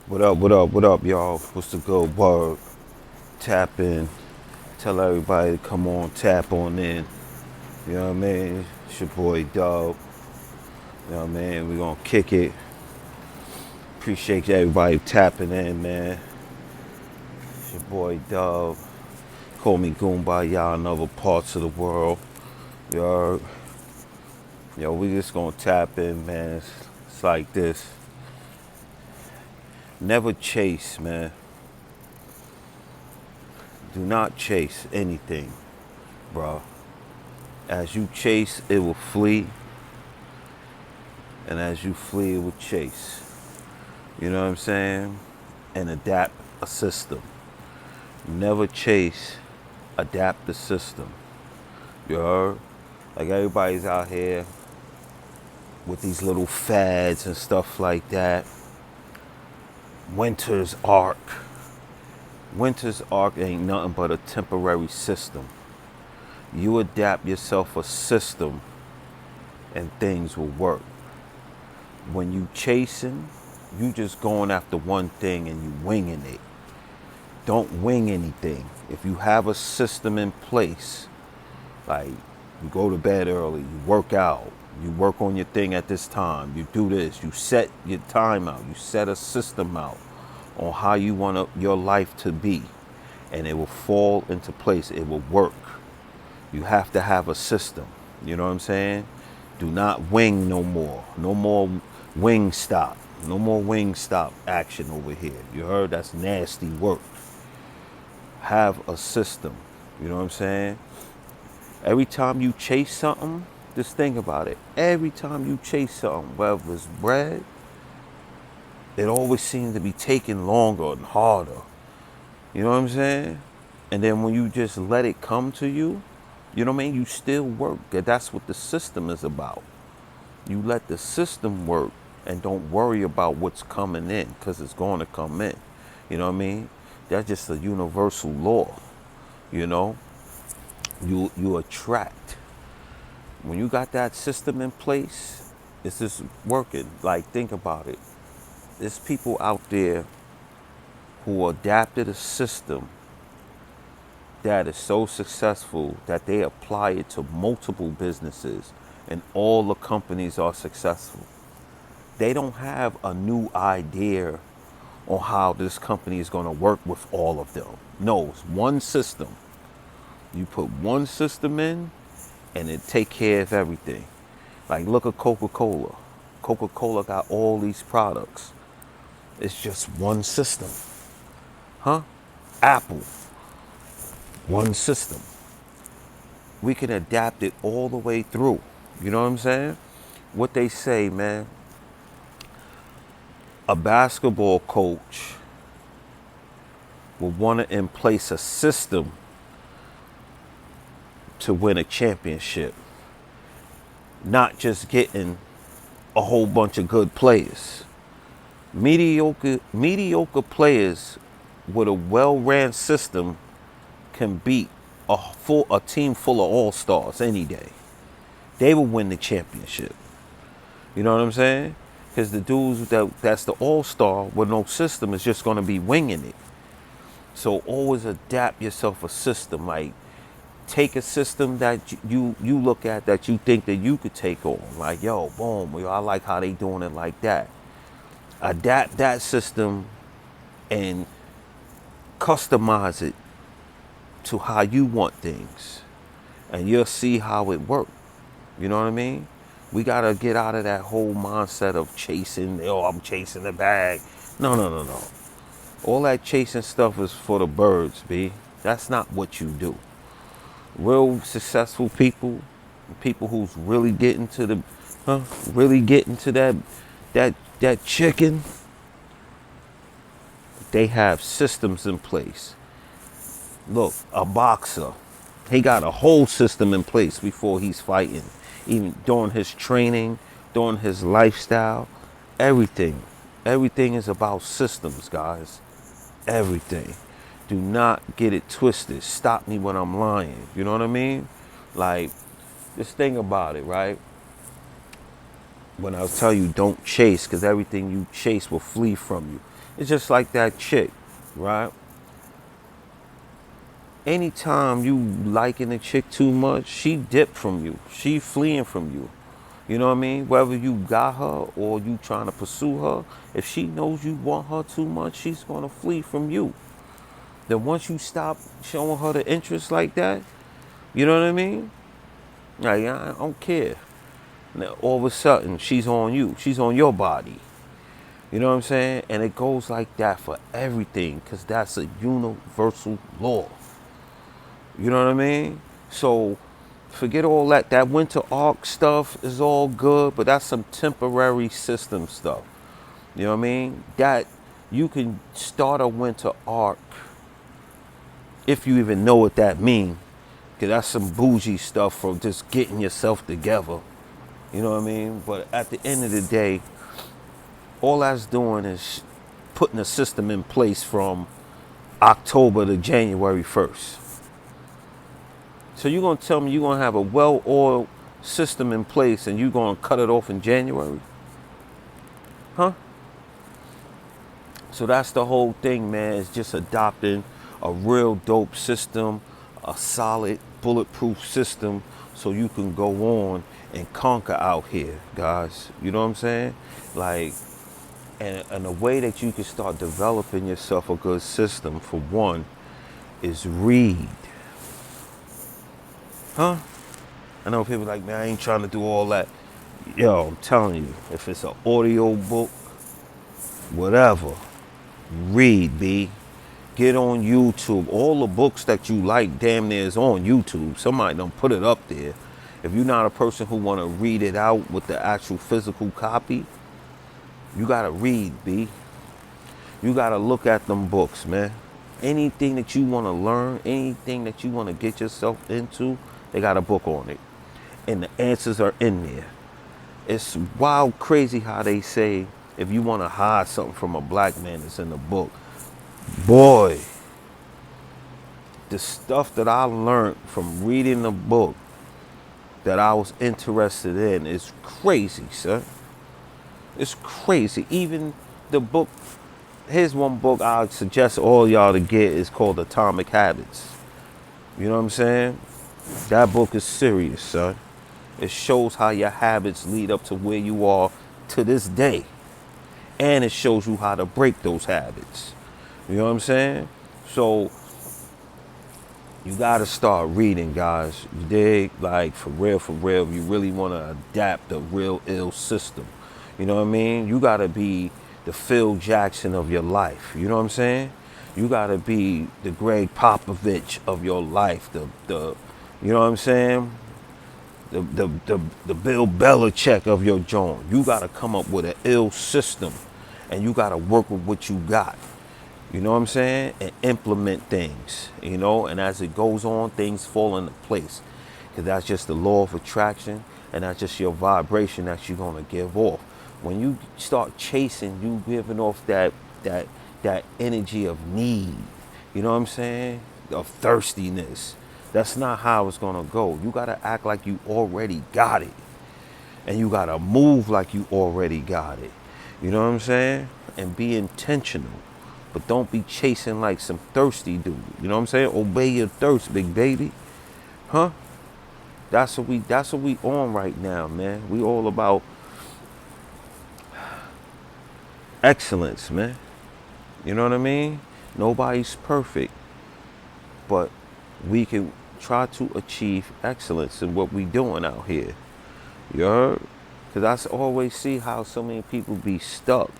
What up, what up, what up, y'all? What's the good word? Tap in. Tell everybody to come on, tap on in. You know what I mean? It's your boy Dub. You know what I mean? We gonna kick it. Appreciate everybody tapping in, man. It's your boy Dub. Call me Goomba, y'all in other parts of the world. You heard? Yo, we just gonna tap in, man. It's like this. Never chase, man. Do not chase anything, bro. As you chase, it will flee. And as you flee, it will chase. You know what I'm saying? And adapt a system. Never chase, adapt the system. You heard? Like everybody's out here with these little fads and stuff like that. Winter's arc. Winter's arc ain't nothing but a temporary system. You adapt yourself a system and things will work. When you chasing, you just going after one thing and you winging it. Don't wing anything. If you have a system in place, like you go to bed early, you work out, you work on your thing at this time, you do this, you set your time out, you set a system out on how you want your life to be, and it will fall into place. It will work. You have to have a system. You know what I'm saying? Do not wing no more. No more wing stop. No more wing stop action over here. You heard? That's nasty work. Have a system. You know what I'm saying? Every time you chase something, just think about it. Every time you chase something, whether it's bread, it always seems to be taking longer and harder. You know what I'm saying? And then when you just let it come to you, you know what I mean? You still work. That's what the system is about. You let the system work and don't worry about what's coming in because it's going to come in. You know what I mean? That's just a universal law. You know, you attract. When you got that system in place, it's just working. Like, think about it. There's people out there who adapted a system that is so successful that they apply it to multiple businesses and all the companies are successful. They don't have a new idea on how this company is going to work with all of them. No, it's one system. You put one system in and it take care of everything. Like, look at Coca-Cola. Coca-Cola got all these products. It's just one system. Huh? Apple, one system. We can adapt it all the way through. You know what I'm saying? What they say, man, a basketball coach will want to in place a system to win a championship, not just getting a whole bunch of good players. Mediocre players with a well-ran system can beat a team full of all-stars any day. They will win the championship. You know what I'm saying? Because the dudes that's the all-star with no system is just going to be winging it. So always adapt yourself a system. Like, take a system that you look at that you think that you could take on. Like, yo, boom, yo, I like how they doing it like that. Adapt that system and customize it to how you want things. And you'll see how it works. You know what I mean? We gotta get out of that whole mindset of chasing, oh, I'm chasing the bag. No, no, no, no. All that chasing stuff is for the birds, B. That's not what you do. Real successful people, people who's really getting to the, really getting to that chicken, they have systems in place. Look, a boxer, he got a whole system in place before he's fighting. Even during his training, during his lifestyle, everything. Everything is about systems, guys. Everything. Do not get it twisted. Stop me when I'm lying. You know what I mean? Like, just think about it, right? When I tell you don't chase, because everything you chase will flee from you. It's just like that chick, right? Anytime you liking a chick too much, she dip from you. She fleeing from you. You know what I mean? Whether you got her or you trying to pursue her, if she knows you want her too much, she's gonna flee from you. Then once you stop showing her the interest like that, you know what I mean? Like, I don't care. Now, all of a sudden, she's on you. She's on your body. You know what I'm saying? And it goes like that for everything because that's a universal law. You know what I mean? So forget all that. That winter arc stuff is all good, but that's some temporary system stuff. You know what I mean? That you can start a winter arc if you even know what that means. Because that's some bougie stuff for just getting yourself together. You know what I mean? But at the end of the day, all that's doing is putting a system in place from October to January 1st. So you're going to tell me you're going to have a well-oiled system in place and you're going to cut it off in January? Huh? So that's the whole thing, man. It's just adopting a real dope system, a solid bulletproof system so you can go on and conquer out here, guys. You know what I'm saying? Like, and the way that you can start developing yourself a good system, for one, is read. Huh? I know people like, man, I ain't trying to do all that. Yo, I'm telling you, if it's an audio book, whatever, read, B. Get on YouTube. All the books that you like damn near is on YouTube. Somebody done put it up there. If you're not a person who want to read it out with the actual physical copy, you got to read, B. You got to look at them books, man. Anything that you want to learn, anything that you want to get yourself into, they got a book on it. And the answers are in there. It's wild crazy how they say if you want to hide something from a black man, it's in the book. Boy, the stuff that I learned from reading the book that I was interested in is crazy, sir. It's crazy. Even the book, here's one book I suggest all y'all to get, is called Atomic Habits. You know what I'm saying? That book is serious, son. It shows how your habits lead up to where you are to this day. And it shows you how to break those habits. You know what I'm saying? So you gotta start reading, guys. You dig? Like, for real, if you really wanna adapt a real ill system. You know what I mean? You gotta be the Phil Jackson of your life. You know what I'm saying? You gotta be the Greg Popovich of your life. The you know what I'm saying? The Bill Belichick of your joint. You gotta come up with an ill system, and you gotta work with what you got. You know what I'm saying? And implement things, you know, and as it goes on, things fall into place. Because that's just the law of attraction, and that's just your vibration that you're going to give off. When you start chasing, you giving off that energy of need, you know what I'm saying? Of thirstiness. That's not how it's going to go. You got to act like you already got it. And you got to move like you already got it. You know what I'm saying? And be intentional. But don't be chasing like some thirsty dude. You know what I'm saying? Obey your thirst, big baby. Huh? That's what we on right now, man. We all about excellence, man. You know what I mean? Nobody's perfect. But we can try to achieve excellence in what we doing out here. You heard? Because I always see how so many people be stuck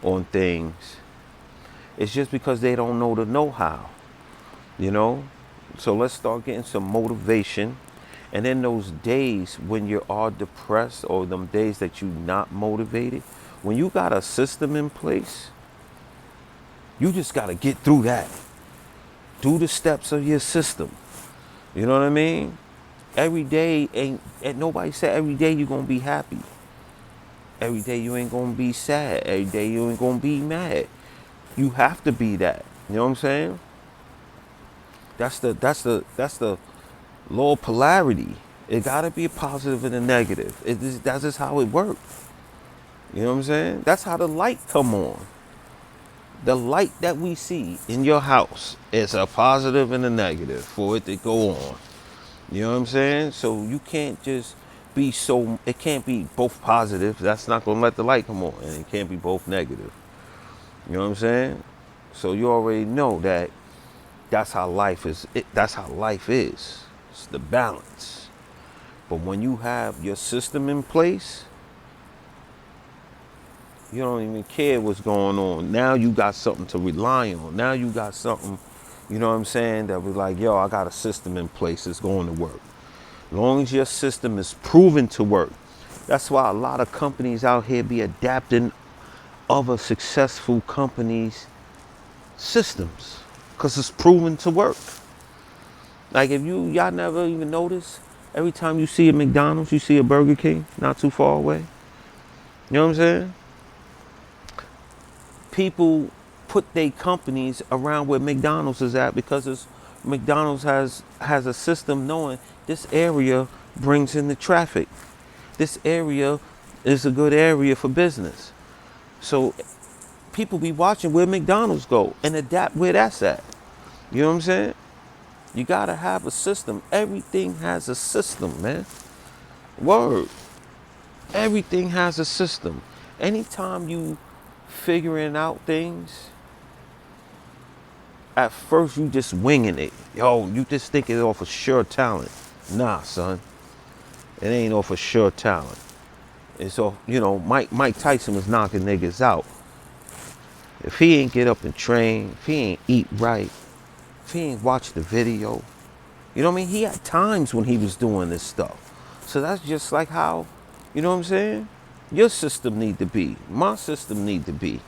on things. It's just because they don't know the know-how, you know? So let's start getting some motivation. And then those days when you are depressed, or them days that you're not motivated, when you got a system in place, you just got to get through that. Do the steps of your system. You know what I mean? Every day and nobody said every day you're going to be happy. Every day you ain't going to be sad. Every day you ain't going to be mad. You have to be that. You know what I'm saying? That's the law of polarity. It gotta be a positive and a negative. That's just how it works. You know what I'm saying? That's how the light come on. The light that we see in your house is a positive and a negative for it to go on. You know what I'm saying? So you can't just be so, it can't be both positive. That's not going to let the light come on. And it can't be both negative. You know what I'm saying? So you already know that that's how life is. That's how life is. It's the balance. But when you have your system in place, you don't even care what's going on. Now you got something to rely on. Now you got something, you know what I'm saying, that was like, yo, I got a system in place that's going to work. As long as your system is proven to work. That's why a lot of companies out here be adapting other successful companies' systems, because it's proven to work. Like if y'all never even notice, every time you see a McDonald's, you see a Burger King not too far away. You know what I'm saying? People put their companies around where McDonald's is at because McDonald's has a system knowing this area brings in the traffic. This area is a good area for business. So people be watching where McDonald's go and adapt where that's at. You know what I'm saying? You gotta have a system. Everything has a system, man. Word. Everything has a system. Anytime you figuring out things, at first you just winging it. Yo, you just think it off of sure talent. Nah, son. It ain't off of sure talent. And so, you know, Mike Tyson was knocking niggas out. If he ain't get up and train, if he ain't eat right, if he ain't watch the video, you know what I mean? He had times when he was doing this stuff. So that's just like how, you know what I'm saying? Your system need to be. My system need to be.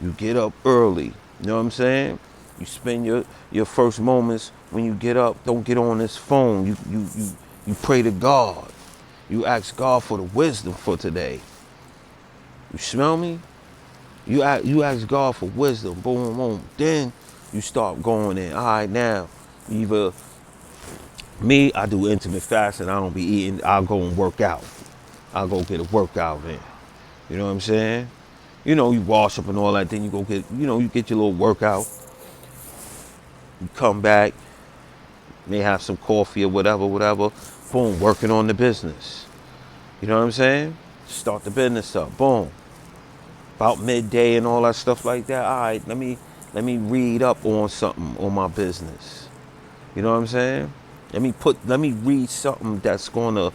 You get up early. You know what I'm saying? You spend your first moments when you get up. Don't get on this phone. You pray to God. You ask God for the wisdom for today. You smell me? You ask God for wisdom. Boom, boom. Then you start going in. All right, now, either me, I do intermittent fasting. I don't be eating. I'll go and work out. I'll go get a workout in. You know what I'm saying? You know, you wash up and all that. Then you go get, you know, you get your little workout. You come back. May have some coffee or whatever. Boom, working on the business. You know what I'm saying? Start the business up. Boom. About midday and all that stuff like that. All right, let me read up on something on my business. You know what I'm saying? Let me read something that's gonna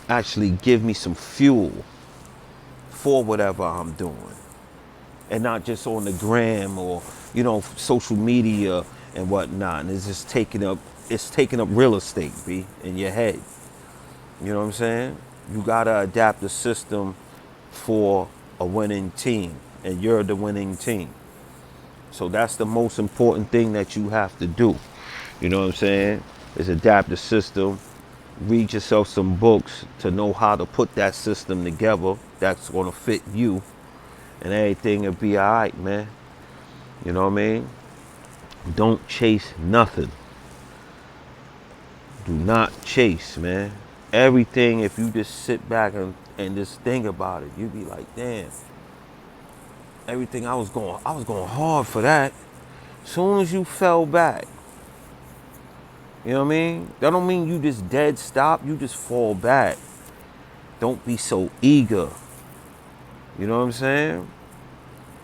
actually give me some fuel for whatever I'm doing. And not just on the gram or, you know, social media and whatnot. And it's just taking up real estate, B, in your head. You know what I'm saying? You gotta adapt the system for a winning team, and you're the winning team. So that's the most important thing that you have to do. You know what I'm saying? Is adapt the system, read yourself some books to know how to put that system together that's gonna fit you, and everything will be all right, man. You know what I mean? Don't chase nothing. Do not chase, man. Everything, if you just sit back and just think about it, you be like, damn. Everything I was going hard for that. Soon as you fell back, you know what I mean? That don't mean you just dead stop. You just fall back. Don't be so eager. You know what I'm saying?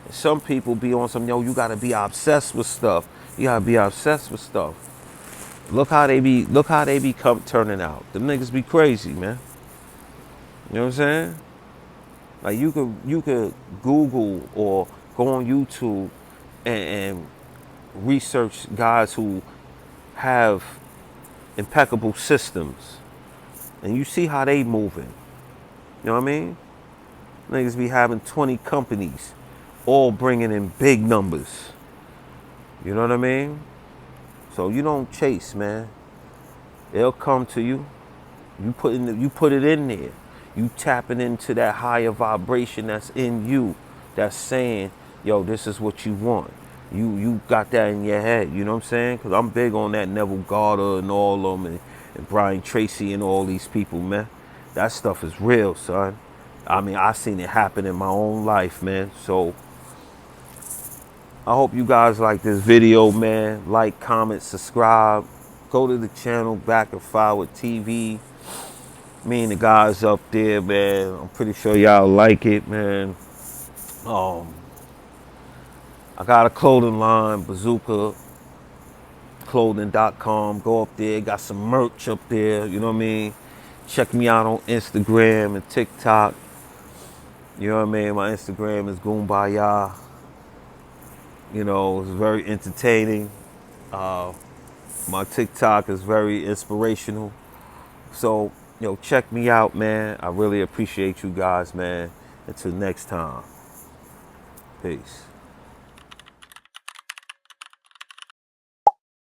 Some people be on some, yo, you gotta be obsessed with stuff. You gotta be obsessed with stuff. Look how they be turning out. Them niggas be crazy, man. You know what I'm saying? Like you could Google or go on YouTube and research guys who have impeccable systems, and you see how they moving. You know what I mean? Niggas be having 20 companies, all bringing in big numbers. You know what I mean? So you don't chase, man. It'll come to you. You put it in there. You tapping into that higher vibration that's in you, that's saying, yo, this is what you want. You got that in your head, you know what I'm saying? Because I'm big on that Neville Goddard and all of them, and Brian Tracy and all these people, man. That stuff is real, son. I mean, I seen it happen in my own life, man. So I hope you guys like this video, man. Like, comment, subscribe. Go to the channel, Back and Forward TV. Me and the guys up there, man. I'm pretty sure y'all like it, man. I got a clothing line, bazookaclothing.com. Go up there, got some merch up there, you know what I mean? Check me out on Instagram and TikTok. You know what I mean? My Instagram is Goombaya. You know, it's very entertaining. My TikTok is very inspirational. So, check me out, man. I really appreciate you guys, man. Until next time. Peace.